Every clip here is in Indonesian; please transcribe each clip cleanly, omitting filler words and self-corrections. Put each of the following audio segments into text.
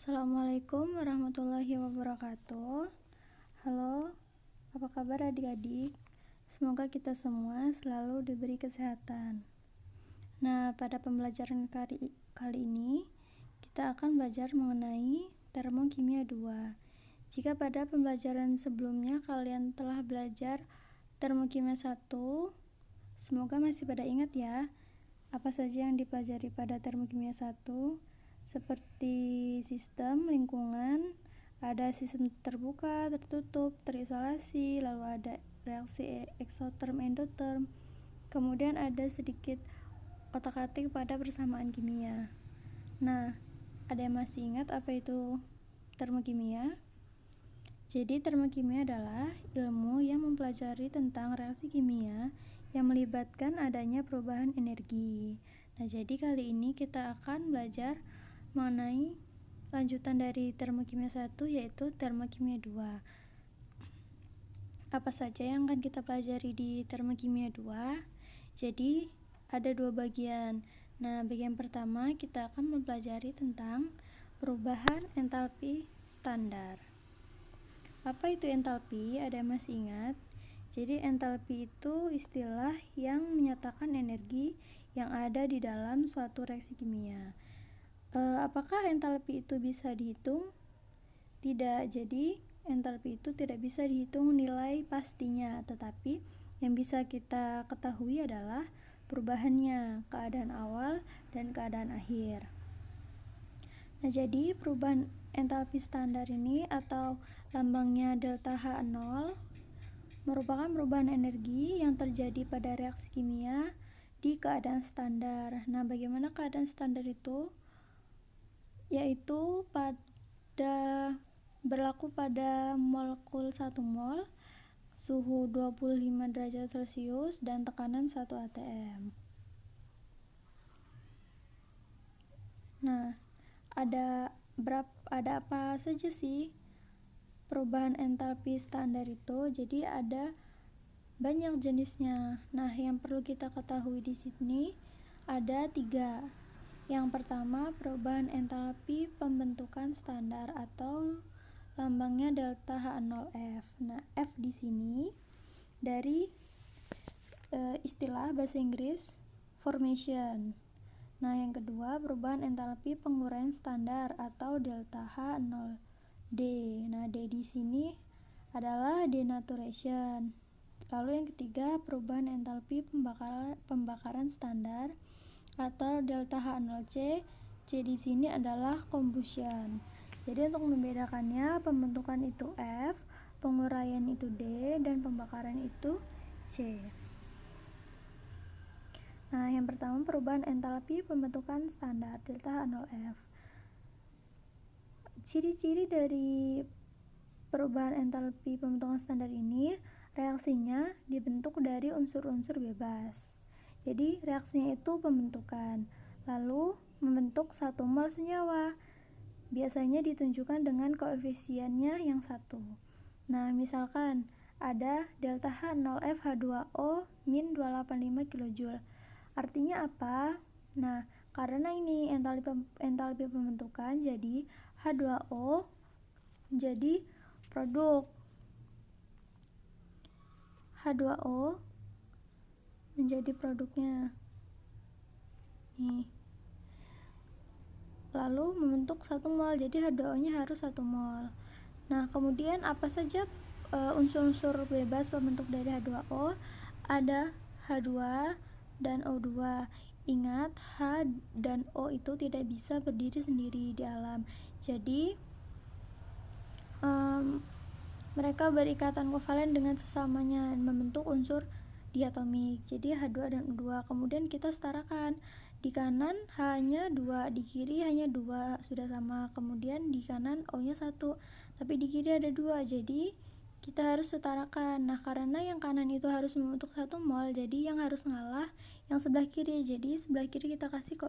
Assalamualaikum warahmatullahi wabarakatuh. Halo, apa kabar adik-adik? Semoga kita semua selalu diberi kesehatan. Nah, pada pembelajaran kali ini kita akan belajar mengenai termokimia 2. Jika pada pembelajaran sebelumnya kalian telah belajar termokimia 1, semoga masih pada ingat ya apa saja yang dipelajari pada termokimia 1, seperti sistem, lingkungan, ada sistem terbuka, tertutup, terisolasi, lalu ada reaksi eksoterm, endoterm, kemudian ada sedikit otak-atik pada persamaan kimia. Nah, ada yang masih ingat apa itu termokimia? Jadi termokimia adalah ilmu yang mempelajari tentang reaksi kimia yang melibatkan adanya perubahan energi. Nah, jadi kali ini kita akan belajar mengenai lanjutan dari termokimia 1, yaitu termokimia 2. Apa saja yang akan kita pelajari di termokimia 2? Jadi ada 2 bagian. Nah, bagian pertama kita akan mempelajari tentang perubahan entalpi standar. Apa itu entalpi? Ada yang masih ingat? Jadi entalpi itu istilah yang menyatakan energi yang ada di dalam suatu reaksi kimia. Apakah entalpi itu bisa dihitung? Tidak. Jadi entalpi itu tidak bisa dihitung nilai pastinya, tetapi yang bisa kita ketahui adalah perubahannya, keadaan awal dan keadaan akhir. Nah, jadi perubahan entalpi standar ini atau lambangnya delta H0 merupakan perubahan energi yang terjadi pada reaksi kimia di keadaan standar. Nah, bagaimana keadaan standar itu? Yaitu berlaku pada molekul 1 mol, suhu 25 derajat Celcius dan tekanan 1 atm. Nah, ada apa saja sih perubahan entalpi standar itu? Jadi ada banyak jenisnya. Nah, yang perlu kita ketahui di sini ada 3. Yang pertama, perubahan entalpi pembentukan standar atau lambangnya delta H0F. Nah, F di sini dari istilah bahasa Inggris formation. Nah, yang kedua, perubahan entalpi penguraian standar atau delta H0D. Nah, D di sini adalah denaturation. Lalu yang ketiga, perubahan entalpi pembakaran standar atau delta H0C. C di sini adalah combustion. Jadi untuk membedakannya, pembentukan itu F, penguraian itu D, dan pembakaran itu C. Nah, yang pertama perubahan entalpi pembentukan standar delta H0F. Ciri-ciri dari perubahan entalpi pembentukan standar ini, reaksinya dibentuk dari unsur-unsur bebas. Jadi reaksinya itu pembentukan, lalu membentuk 1 mol senyawa. Biasanya ditunjukkan dengan koefisiennya yang 1. Nah, misalkan ada delta H0F H2O min 285 kJ. Artinya apa? Nah, karena ini entalpi pembentukan, jadi H2O menjadi produk. H2O menjadi produknya. Nih. Lalu membentuk 1 mol, jadi H2O-nya harus 1 mol. Nah, kemudian apa saja unsur-unsur bebas pembentuk dari H2O? Ada H2 dan O2. Ingat, H dan O itu tidak bisa berdiri sendiri di alam. Jadi mereka berikatan kovalen dengan sesamanya membentuk unsur diatomik. Jadi H2 dan O2. Kemudian kita setarakan. Di kanan H-nya 2, di kiri hanya 2, sudah sama. Kemudian di kanan O-nya 1, tapi di kiri ada 2. Jadi kita harus setarakan. Nah, karena yang kanan itu harus membentuk 1 mol, jadi yang harus ngalah yang sebelah kiri. Jadi sebelah kiri kita kasih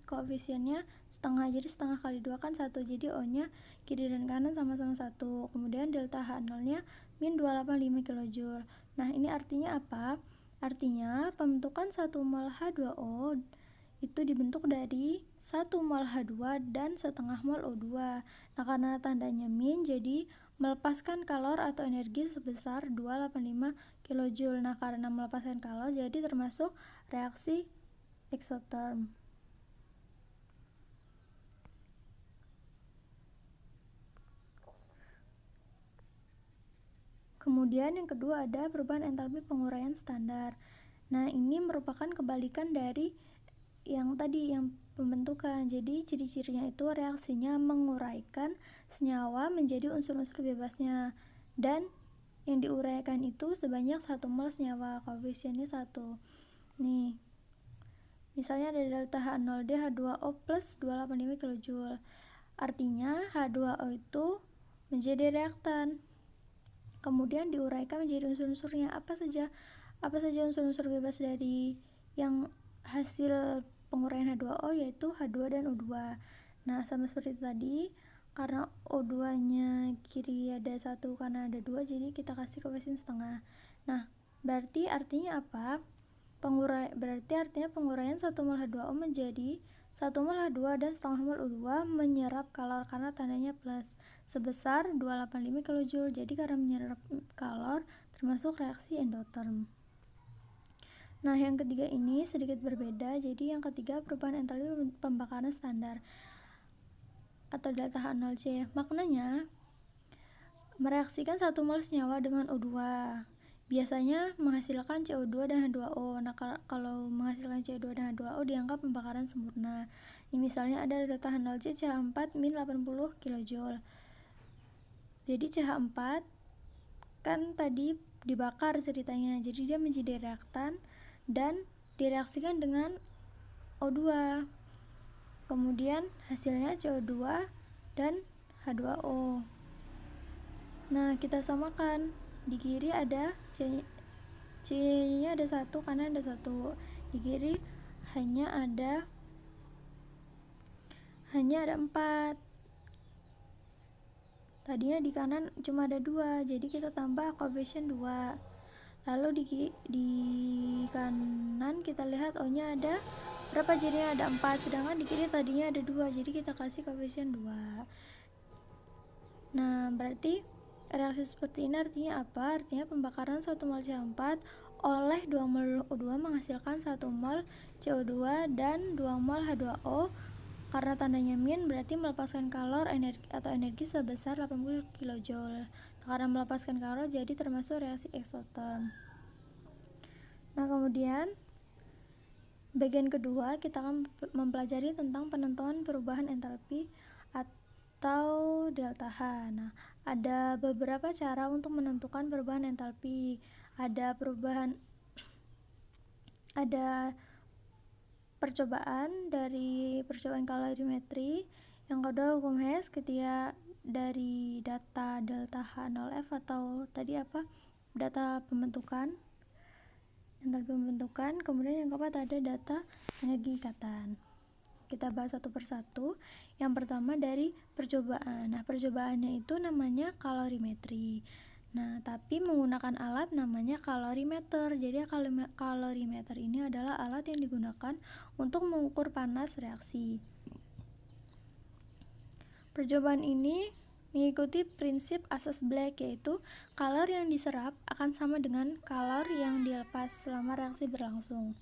koefisiennya setengah. Jadi setengah kali 2 kan 1. Jadi O-nya kiri dan kanan sama-sama 1. Kemudian delta H0-nya min 285 kJ. Nah, ini artinya apa? Artinya pembentukan 1 mol H2O itu dibentuk dari 1 mol H2 dan setengah mol O2. Nah, karena tandanya min, jadi melepaskan kalor atau energi sebesar 285 kJ. Nah, karena melepaskan kalor, jadi termasuk reaksi eksoterm. Kemudian yang kedua ada perubahan entalpi penguraian standar. Nah, ini merupakan kebalikan dari yang tadi, yang pembentukan. Jadi ciri-cirinya itu reaksinya menguraikan senyawa menjadi unsur-unsur bebasnya, dan yang diuraikan itu sebanyak 1 mol senyawa, koefisiennya 1. Nih, misalnya ada delta H0D H2O plus 285 kJ. Artinya H2O itu menjadi reaktan, kemudian diuraikan menjadi unsur-unsurnya. Apa saja unsur-unsur bebas dari yang hasil penguraian H2O, yaitu H2 dan O2. Nah, sama seperti tadi, karena O2 nya kiri ada 1, kanan ada 2, jadi kita kasih koefisien setengah. Nah, berarti artinya apa? Berarti artinya penguraian 1 mol H2O menjadi 1 mol H2 dan setengah mol O2 menyerap kalor karena tandanya plus sebesar 285 kJ. Jadi karena menyerap kalor termasuk reaksi endoterm. Nah, yang ketiga ini sedikit berbeda. Jadi yang ketiga perubahan entalpi pembakaran standar atau delta H0C. Maknanya mereaksikan 1 mol senyawa dengan O2. Biasanya menghasilkan CO2 dan H2O. Nah, kalau menghasilkan CO2 dan H2O dianggap pembakaran sempurna. Ini misalnya ada delta H0C CH4 min 80 kJ. Jadi CH4 kan tadi dibakar ceritanya, jadi dia menjadi reaktan dan direaksikan dengan O2. Kemudian hasilnya CO2 dan H2O. Nah, kita samakan. Di kiri ada C-nya ada 1, kanan ada 1. Di kiri hanya ada 4. Tadinya di kanan cuma ada 2, jadi kita tambah koefisien 2. Lalu di kanan kita lihat O-nya ada berapa, jadinya ada 4, sedangkan di kiri tadinya ada 2, jadi kita kasih koefisien 2. Nah, berarti reaksi seperti ini artinya apa? Artinya pembakaran 1 mol CH4 oleh 2 mol O2 menghasilkan 1 mol CO2 dan 2 mol H2O. Karena tandanya min, berarti melepaskan kalor energi sebesar 80 kJ. Karena melepaskan kalor, jadi termasuk reaksi eksoterm. Nah, kemudian bagian kedua kita akan mempelajari tentang penentuan perubahan entalpi atau delta H. Nah, ada beberapa cara untuk menentukan perubahan entalpi. Ada percobaan dari percobaan kalorimetri, yang kedua hukum Hess ketika dari data delta H0F atau tadi apa, data pembentukan, entalpi pembentukan. Kemudian yang keempat ada data energi ikatan. Kita bahas satu persatu. Yang pertama dari percobaan. Nah, percobaannya itu namanya kalorimetri. Nah, tapi menggunakan alat namanya kalorimeter. Jadi kalorimeter ini adalah alat yang digunakan untuk mengukur panas reaksi. Percobaan ini mengikuti prinsip asas Black, yaitu kalor yang diserap akan sama dengan kalor yang dilepas selama reaksi berlangsung.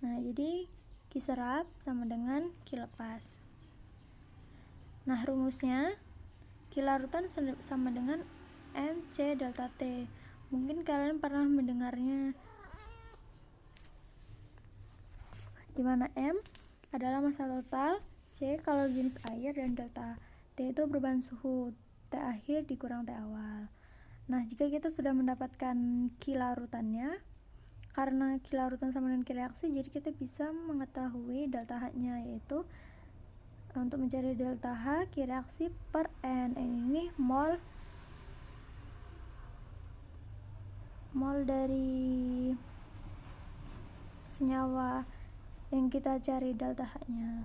Nah, jadi Q serap sama dengan Q lepas. Nah, rumusnya Q larutan sama dengan MC delta T. Mungkin kalian pernah mendengarnya, di mana M adalah massa total, C kalor jenis air, dan delta T itu perubahan suhu T akhir dikurang T awal. Nah, jika kita sudah mendapatkan Q larutannya, karena Q larutan sama dengan Q reaksi, jadi kita bisa mengetahui delta H-nya, yaitu untuk mencari delta H Q reaksi per N. N ini mol dari senyawa yang kita cari delta H-nya,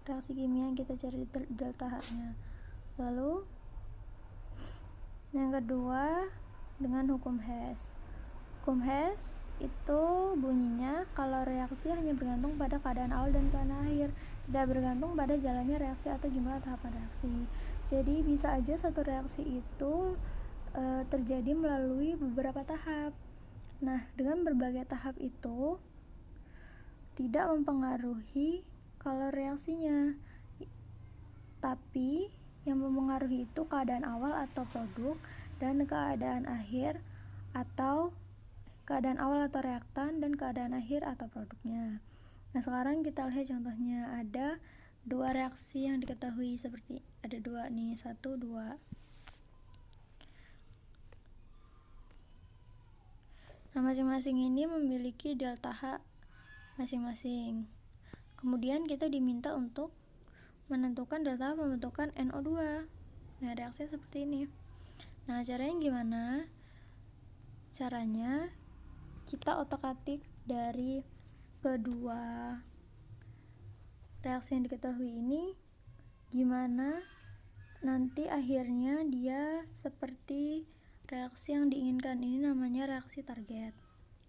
reaksi kimia yang kita cari delta H-nya. Lalu yang kedua dengan hukum Hess. Kumhes itu bunyinya kalau reaksi hanya bergantung pada keadaan awal dan keadaan akhir, tidak bergantung pada jalannya reaksi atau jumlah tahapan reaksi. Jadi bisa aja satu reaksi itu terjadi melalui beberapa tahap. Nah, dengan berbagai tahap itu tidak mempengaruhi kalau reaksinya, tapi yang mempengaruhi itu keadaan awal atau produk dan keadaan akhir atau keadaan awal atau reaktan dan keadaan akhir atau produknya. Nah, sekarang kita lihat contohnya. Ada dua reaksi yang diketahui seperti ada dua nih, 1, 2. Nah, masing-masing ini memiliki delta H masing-masing. Kemudian kita diminta untuk menentukan delta pembentukan NO2. Nah, reaksinya seperti ini. Nah, caranya gimana? Caranya kita otak-atik dari kedua reaksi yang diketahui ini gimana nanti akhirnya dia seperti reaksi yang diinginkan. Ini namanya reaksi target.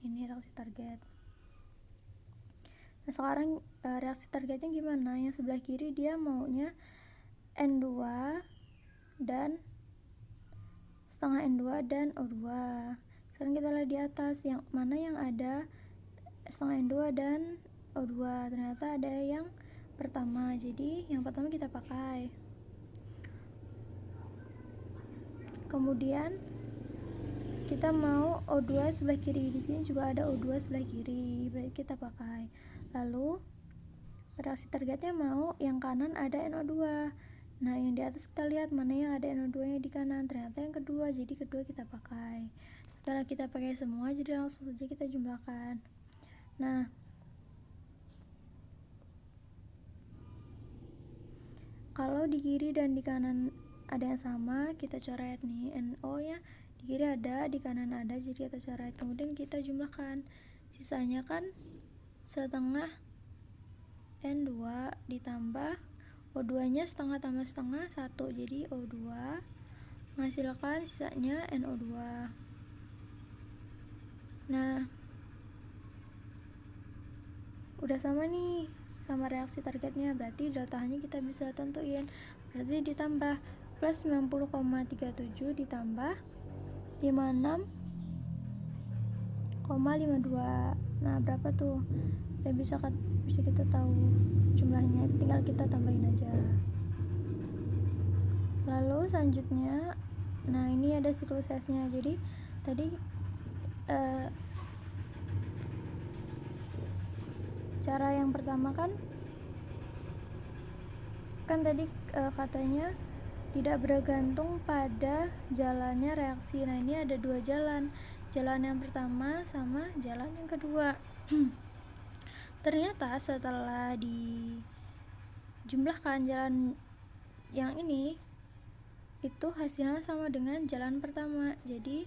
Ini reaksi target. Nah, sekarang reaksi targetnya gimana? Yang sebelah kiri dia maunya N2 dan setengah N2 dan O2. Sekarang kita lihat di atas yang mana yang ada setengah N2 dan O2. Ternyata ada yang pertama. Jadi yang pertama kita pakai. Kemudian kita mau O2 sebelah kiri, di sini juga ada O2 sebelah kiri, berarti kita pakai. Lalu reaksi targetnya mau yang kanan ada NO2. Nah, yang di atas kita lihat mana yang ada NO2 nya di kanan, ternyata yang kedua, jadi kedua kita pakai. Setelah kita pakai semua, jadi langsung saja kita jumlahkan. Nah, kalau di kiri dan di kanan ada yang sama, kita coret nih, NO ya di kiri ada, di kanan ada, jadi kita coret. Kemudian kita jumlahkan, sisanya kan setengah N2 ditambah O2 nya setengah tambah setengah 1, jadi O2 menghasilkan sisanya NO2. Nah, udah sama nih sama reaksi targetnya, berarti deltanya kita bisa tentuin, berarti ditambah plus 90,37 ditambah 56,52. Nah, berapa tuh? Bisa kita tahu jumlahnya, tinggal kita tambahin aja. Lalu selanjutnya, nah ini ada siklus S-nya. Jadi tadi cara yang pertama kan tadi katanya tidak bergantung pada jalannya reaksi. Nah, ini ada dua jalan yang pertama sama jalan yang kedua. Ternyata setelah dijumlahkan jalan yang ini itu hasilnya sama dengan jalan pertama, jadi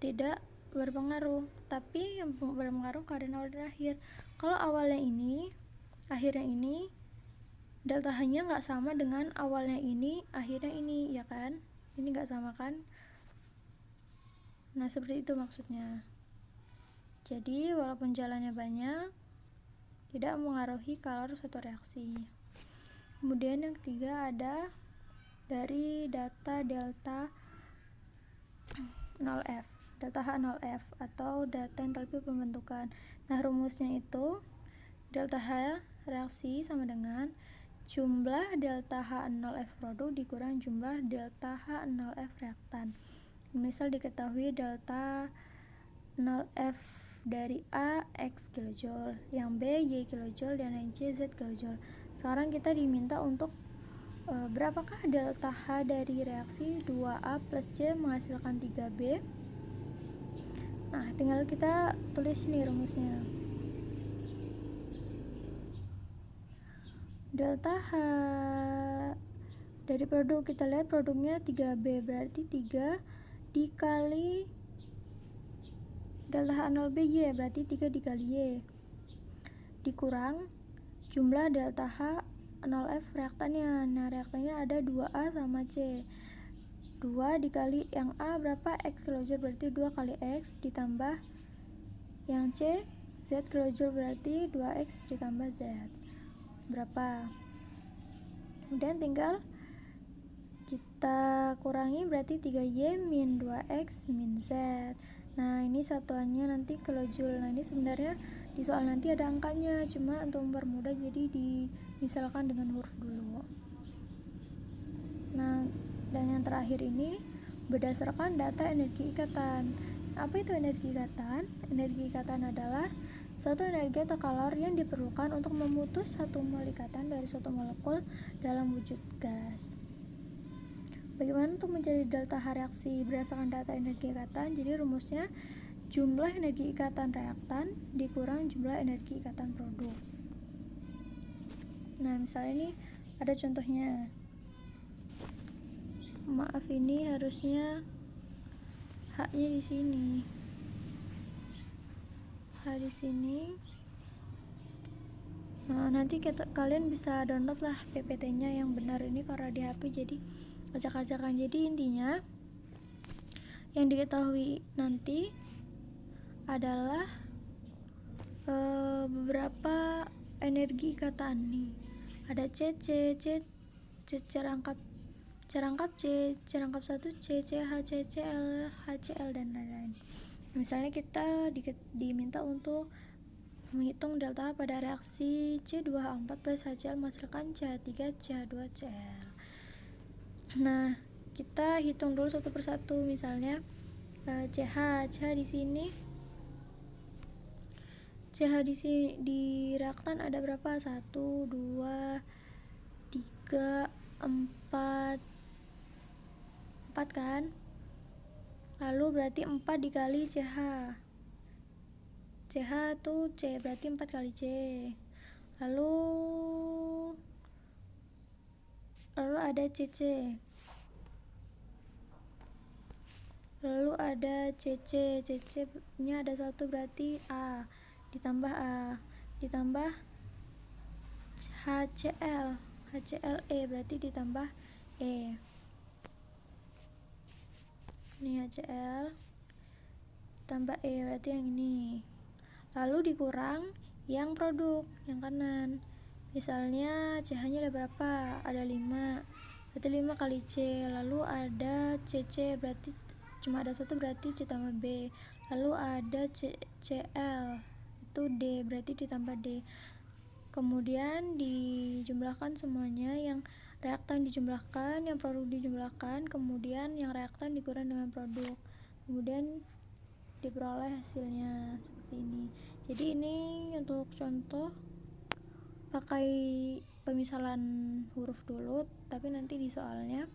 tidak berpengaruh. Tapi yang berpengaruh keadaan awal dan akhir. Kalau awalnya ini, akhirnya ini, delta H-nya nggak sama dengan awalnya ini, akhirnya ini, ya kan? Ini nggak sama kan? Nah, seperti itu maksudnya. Jadi walaupun jalannya banyak, tidak mempengaruhi kalor satu reaksi. Kemudian yang ketiga ada dari data delta 0F, delta H0F atau data entalpi pembentukan. Nah, rumusnya itu delta H reaksi sama dengan jumlah delta H0F produk dikurang jumlah delta H0F reaktan. Misal diketahui delta 0F dari A X kilojoule, yang B Y kilojoule, dan yang C Z kilojoule. Sekarang kita diminta untuk berapakah delta H dari reaksi 2A plus C menghasilkan 3B. Nah, tinggal kita tulis nih rumusnya. Delta H dari produk, kita lihat produknya 3B, berarti 3 dikali delta H0B Y, berarti 3 dikali Y, dikurang jumlah delta H0F reaktannya. Nah, reaktannya ada 2A sama C. 2 dikali yang A berapa? X kilojoule, berarti 2 kali X ditambah yang C Z kilojoule, berarti 2X ditambah Z berapa. Kemudian tinggal kita kurangi, berarti 3Y min 2X min Z. Nah ini satuannya nanti kilojoule. Nah ini sebenarnya di soal nanti ada angkanya, cuma untuk mempermudah jadi dimisalkan dengan huruf dulu. Nah dan yang terakhir ini berdasarkan data energi ikatan. Apa itu energi ikatan? Energi ikatan adalah suatu energi atau kalor yang diperlukan untuk memutus satu mol ikatan dari suatu molekul dalam wujud gas. Bagaimana untuk mencari delta H reaksi berdasarkan data energi ikatan? Jadi rumusnya jumlah energi ikatan reaktan dikurang jumlah energi ikatan produk. Nah misalnya ini ada contohnya. Maaf, ini harusnya H-nya di sini. H di sini. Nah, nanti kalian bisa download lah PPT-nya yang benar, ini karena di HP jadi acak-acakan. Jadi intinya yang diketahui nanti adalah beberapa energi ikatan nih. Ada CC, cerangkap C, cerangkap 1 C, CH, CCl, HCl dan lain-lain. Misalnya kita diminta untuk menghitung delta pada reaksi C2H4 plus HCl menghasilkan CH3 CH2Cl. Nah, kita hitung dulu satu persatu. Misalnya CH di sini. CH di reaktan ada berapa? 1, 2, 3, 4 kan? Lalu berarti 4 dikali CH. CH tuh C, berarti 4 kali C. Lalu ada CC. Lalu ada CC nya ada 1, berarti A ditambah HCl berarti ditambah E. Ini HCl tambah E berarti yang ini. Lalu dikurang yang produk yang kanan. Misalnya CH nya ada berapa? Ada 5, berarti 5 kali C. Lalu ada CC, berarti cuma ada 1, berarti ditambah B. Lalu ada CL, itu D, berarti ditambah D. Kemudian dijumlahkan semuanya, yang reaktan dijumlahkan, yang produk dijumlahkan, kemudian yang reaktan dikurang dengan produk, kemudian diperoleh hasilnya seperti ini. Jadi ini untuk contoh pakai pemisalan huruf dulu, tapi nanti di soalnya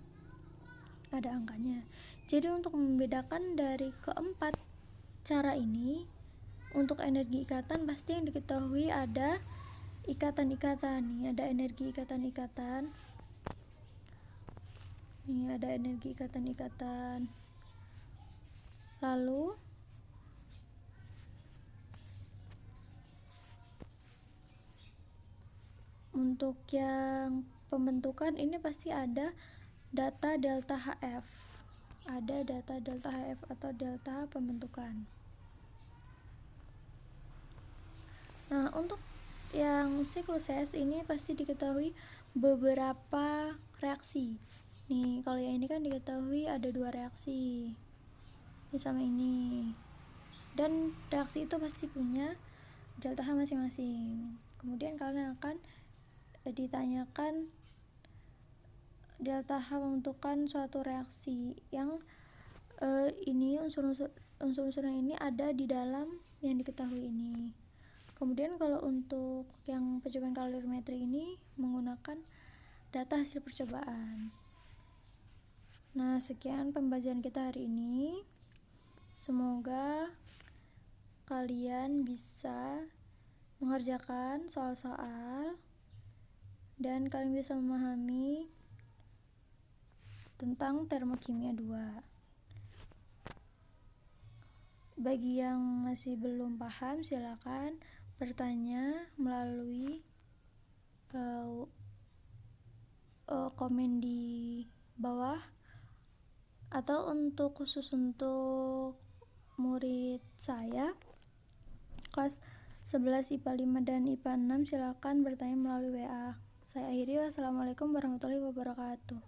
ada angkanya. Jadi untuk membedakan dari keempat cara ini, untuk energi ikatan pasti yang diketahui ada ikatan-ikatan. Nih ada energi ikatan-ikatan. Nih ada energi ikatan-ikatan. Lalu untuk yang pembentukan ini pasti ada data delta HF. Ada data delta HF atau delta pembentukan. Nah, untuk yang siklus ini pasti diketahui beberapa reaksi. Nih, kalau yang ini kan diketahui ada 2 reaksi. Ini sama ini. Dan reaksi itu pasti punya delta H masing-masing. Kemudian kalian akan ditanyakan delta H pembentukan suatu reaksi yang ini unsur-unsurnya ini ada di dalam yang diketahui ini. Kemudian kalau untuk yang percobaan kalorimetri ini menggunakan data hasil percobaan. Nah, sekian pembelajaran kita hari ini. Semoga kalian bisa mengerjakan soal-soal dan kalian bisa memahami tentang termokimia 2. Bagi yang masih belum paham, silakan bertanya melalui komen di bawah Atau untuk khusus untuk murid saya kelas 11 IPA 5 dan IPA 6, silakan bertanya melalui WA. Saya akhiri, wassalamualaikum warahmatullahi wabarakatuh.